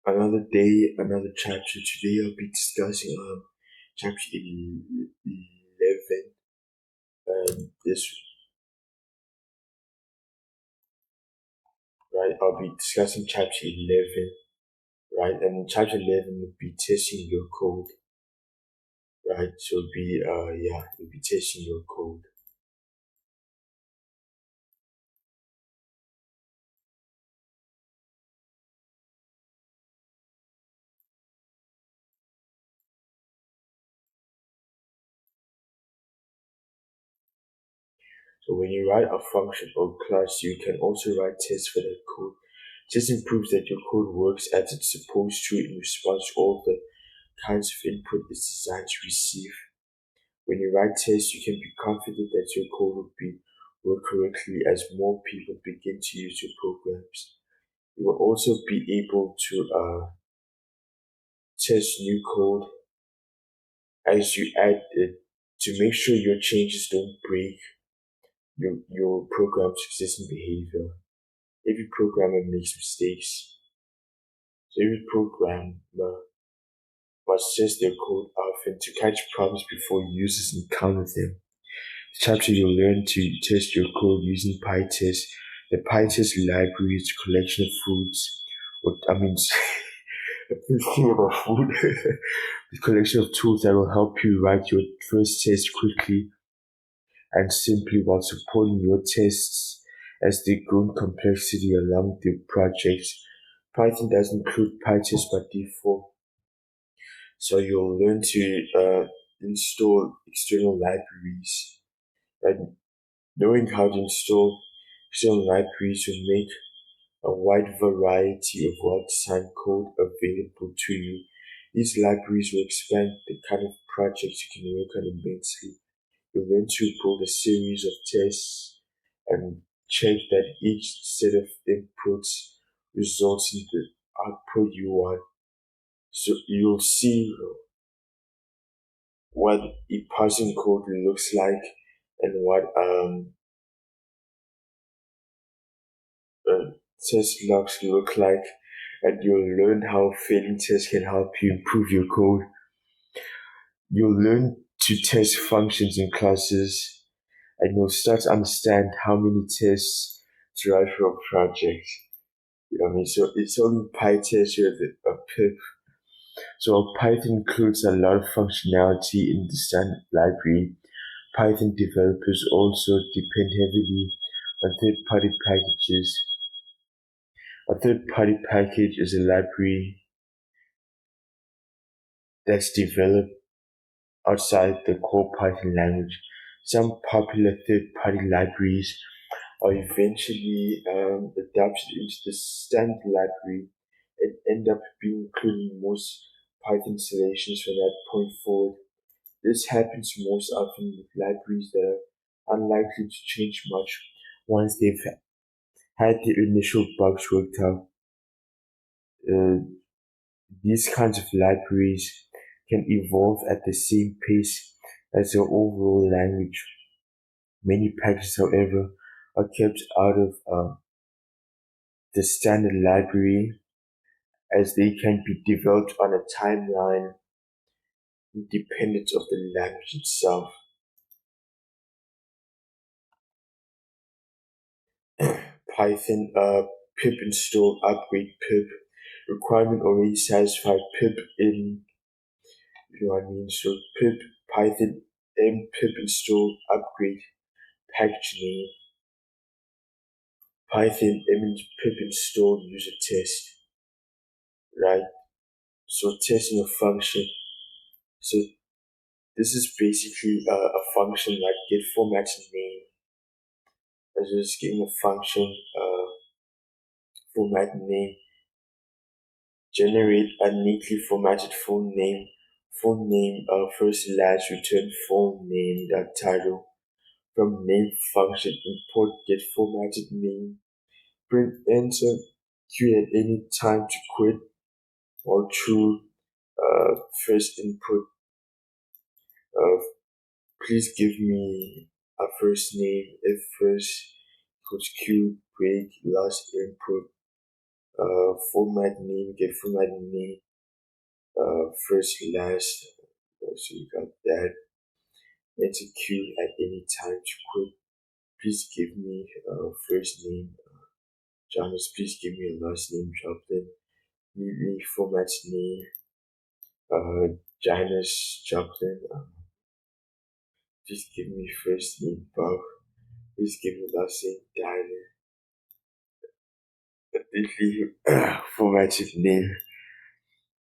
Another day, another chapter. Today I'll be discussing chapter 11. This right. I'll be discussing chapter 11. Right, and in chapter 11 will be testing your code. Right, so it'll be you'll be testing your code. So when you write a function or class, you can also write tests for that code. Testing proves that your code works as it's supposed to in response to all the kinds of input it's designed to receive. When you write tests, you can be confident that your code will be work correctly as more people begin to use your programs. You will also be able to test new code as you add it to make sure your changes don't break your program's existing behavior. Every programmer makes mistakes, so every programmer must test their code often to catch problems before users encounter them. Chapter you'll learn to test your code using pytest. The pytest library is a collection of foods, or I mean, thinking about food, the collection of tools that will help you write your first test quickly and simply while supporting your tests as they grow in complexity along the project. Python does include pytest by default, so you'll learn to install external libraries. And knowing how to install external libraries will make a wide variety of well-designed code available to you. These libraries will expand the kind of projects you can work on immensely. You'll learn to build a series of tests and check that each set of inputs results in the output you want. So you'll see what a parsing code looks like and what test logs look like, and you'll learn how failing tests can help you improve your code. You'll learn to test functions and classes, and you'll start to understand how many tests to write for a project. You know what I mean? So it's only PyTest with a pip. So Python includes a lot of functionality in the standard library. Python developers also depend heavily on third-party packages. A third-party package is a library that's developed outside the core Python language. Some popular third-party libraries are eventually adapted into the standard library and end up being included in most Python installations from that point forward. This happens most often with libraries that are unlikely to change much once they've had the initial bugs worked out. Uh, these kinds of libraries can evolve at the same pace as the overall language. Many packages, however, are kept out of the standard library as they can be developed on a timeline independent of the language itself. Python pip install upgrade pip requirement already satisfied pip in, you know what I mean? So pip Python m pip install upgrade package name Python m pip install user test, right? So testing a function. So this is basically a function like get format name. As just getting a function format name, generate a neatly formatted full name first slash return full name dot title from name function import get formatted name print enter queue at any time to quit or true first input please give me a first name if first equals q break last input Format name, get format name, first, last. So you got that. Execute at any time to quit. Please give me first name, Janice. Please give me a last name, Joplin. Neatly format name, Janice Joplin. Please give me first name, Bob. Please give me last name, Tyler. Neatly formatted name,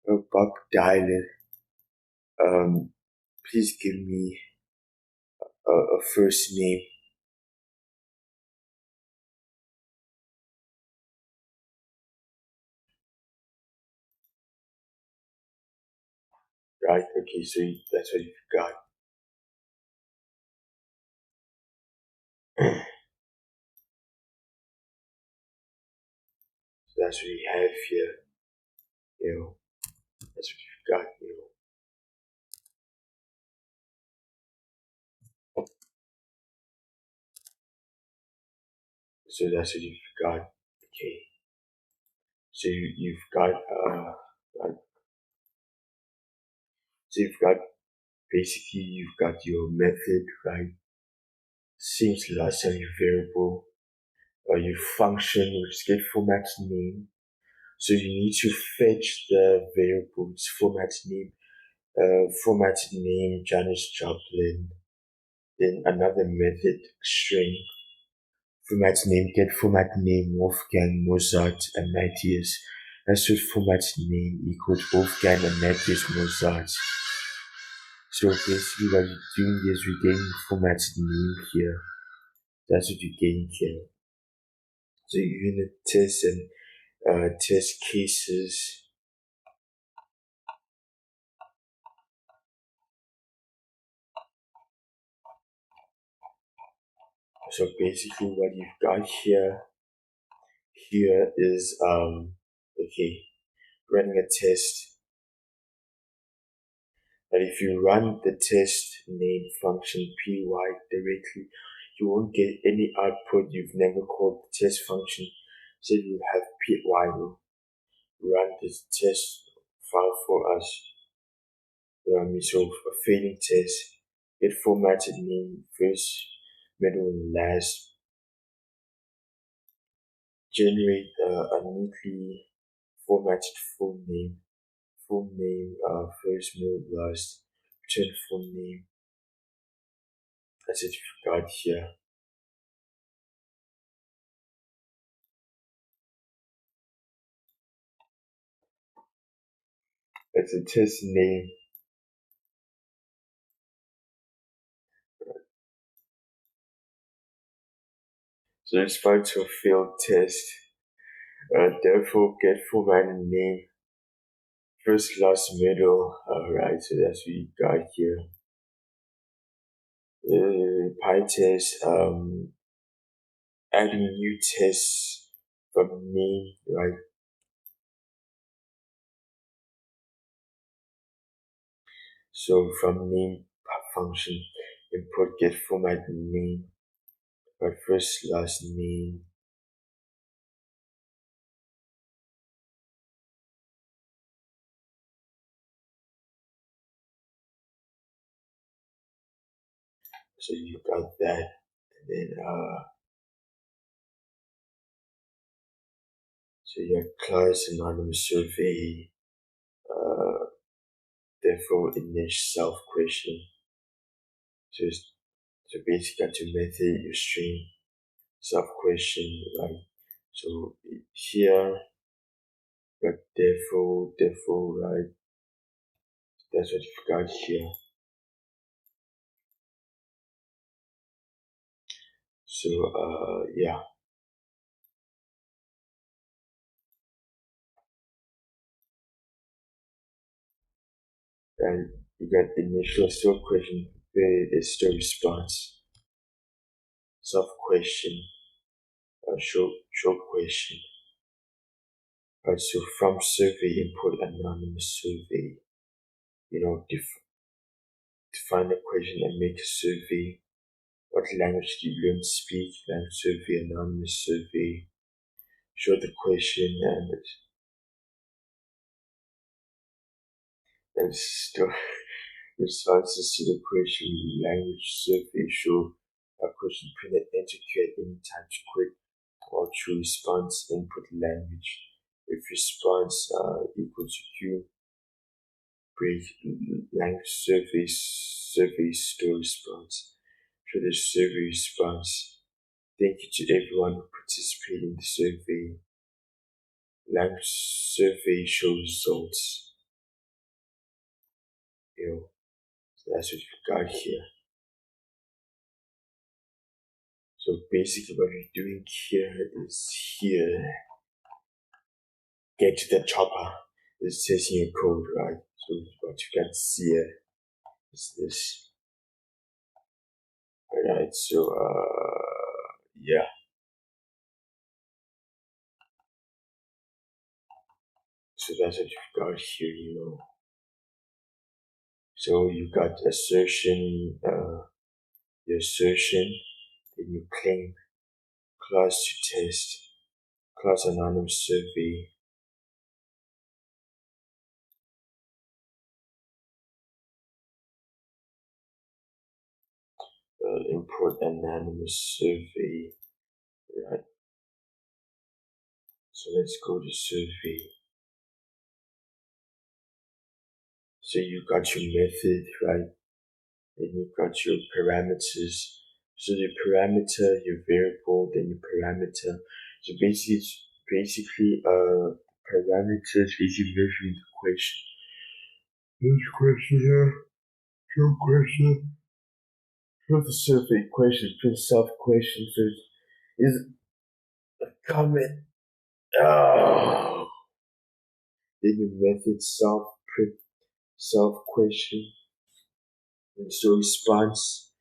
Bob Dylan. Um, please give me a first name. Right? Okay, so that's what you've got. So that's what you have here. You know, that's what you've got. So that's what you've got. Okay. So you've got uh, so you've got basically you've got your method, right? Since last time your variable or your function, which is get format name. So you need to fetch the variable's format name, formatted name, Janis Joplin, then another method string, format name, get format name, Wolfgang, Mozart, and Matthias. That's what format name equals Wolfgang and Matthias Mozart. So basically what you're doing is we're getting format name here. That's what you're getting here. So unit tests and test cases. So basically what you've got here is okay, running a test. But if you run the test name function py directly, you won't get any output. You've never called the test function. So you have py will run this test file for us. So a failing test, get formatted name first, middle, and last. Generate a neatly formatted full name, first, middle, last. Return full name. That's it. You've got here. It's a test name. So it's part to a failed test. Therefore, get formatted name first, last, middle. Alright, so that's what you got here. PyTest, adding new tests from name, right? So from name function, import get format name, but first, last name. So you got that, and then so your class anonymous survey, uh, therefore initial self question. So so basically got your method, your string, self question, right? So here, but therefore, right? That's what you've got here. So yeah, and you got the initial self question, where is the response, self question, show question. Right, so from survey input anonymous survey, define the question and make a survey. What language do you learn to speak? Language survey, anonymous survey. show the question, and still responses to the question. Language survey show a question printed enter Q at any time to quick or true response input language. If response equal to Q, break language survey store response. For the survey response, thank you to everyone who participated in the survey. Language survey show results. So that's what we've got here. So basically what we're doing here is get to the chopper. It's testing your code, right? So what you can see here is this. Alright, so yeah. So that's what you've got here, So you got assertion, your assertion, then you claim, class to test, class anonymous survey, import anonymous survey, right? So let's go to survey. So you got your method, right? Then you've got your parameters. So the parameter, your variable, then your parameter. So basically parameters basically measuring the question. This question here, some question. For the survey question, print self question. So is a comment. Oh. Then your method self print self question. And so response,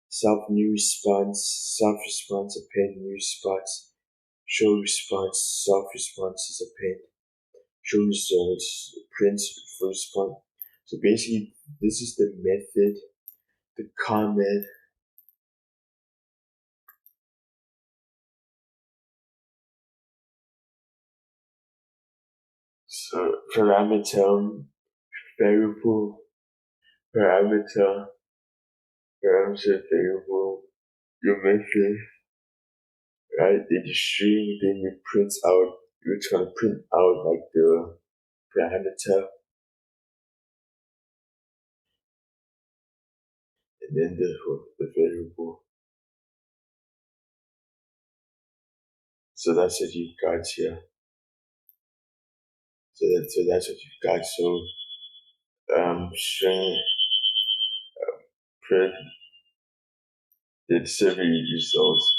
self new response, self response append new response, show response, self response is append, show results, print for response. So basically this is the method, the comment, so parameter, variable, parameter, variable, your method, right? Then the string, then you print out, you're trying to print out like the parameter, and then the variable. So that's what you've got here. So that's what you've got. So string print the survey results.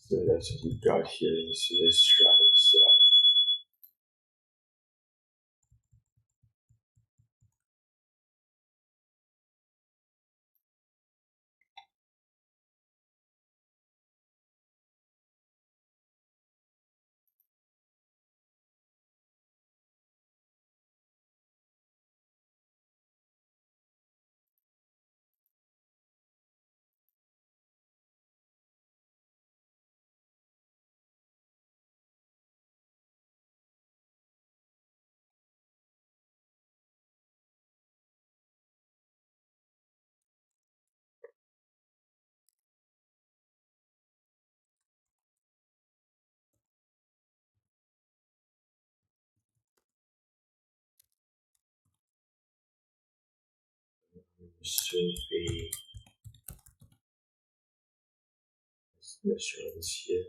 So that's what you've got here. So let's try this out. Survey. Let's run this here.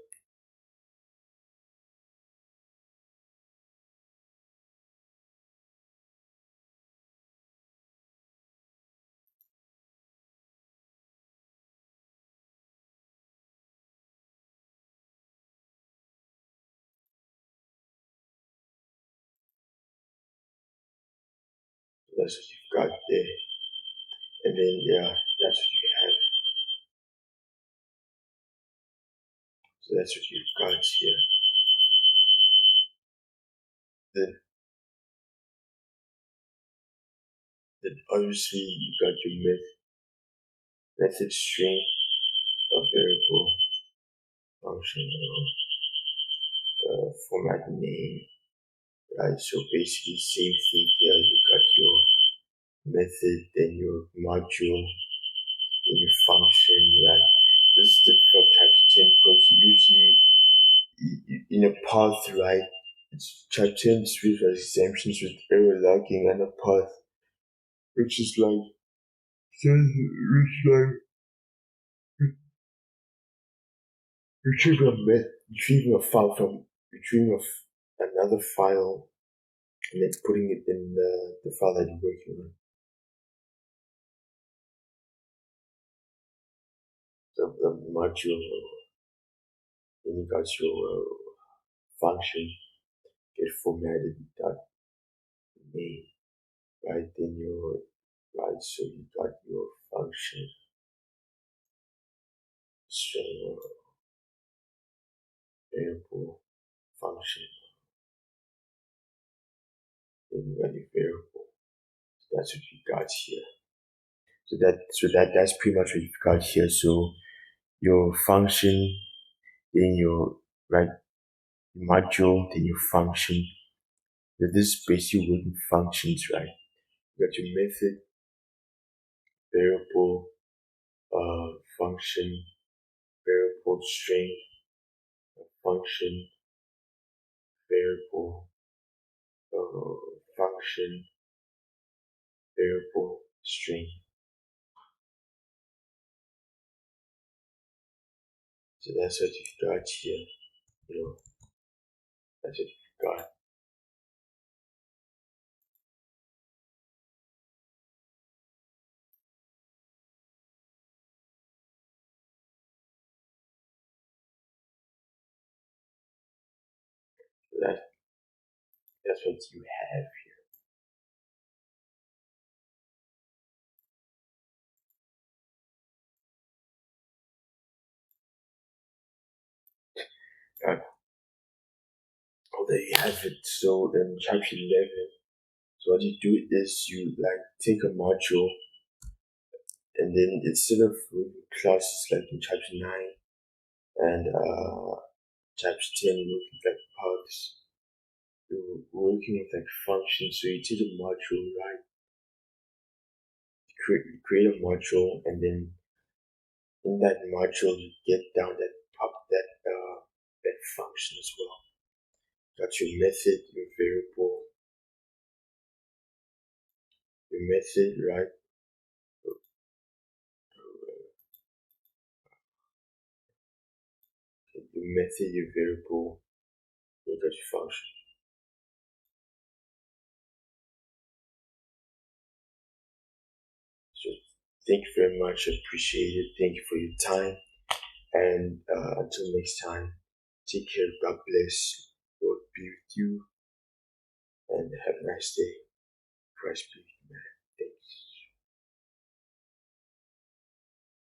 That's what you've got there. And then yeah, that's what you have. So that's what you've got here. Then obviously you got your method string, a variable function format name, right? So basically, same thing here. You got your method, then your module, then your function, right? This is difficult type of thing because usually in a path, right? It's type 10 with exemptions with error logging and a path, which is like, which like retrieving a file from retrieving another file and then putting it in the file that you're working on. So the module, then you got your function get formatted dot name, right? Then your right, so you got your function string or variable function, then you got your variable. So that's what you got here. That's pretty much what you've got here. So your function, then your right module, then your function. So this is basically working functions, right? You got your method, variable, function, variable string, function, variable, function, variable, string. So that's what you've got here. You know, that's what you've got. So that's what you have here. Oh, there you have it. So in chapter 11, so what you do is you like take a module and then instead of working classes like in chapter 9 and chapter 10, you work with like paths, you're working with like functions. So you take a module, right? Create a module and then in that module you get down that function as well. Got your method, your variable, your method, right? Your method, your variable, you got your function. So thank you very much. I appreciate it. Thank you for your time. And until next time, take care. God bless. Lord be with you. And have a nice day. Christ be with you, man. Thanks.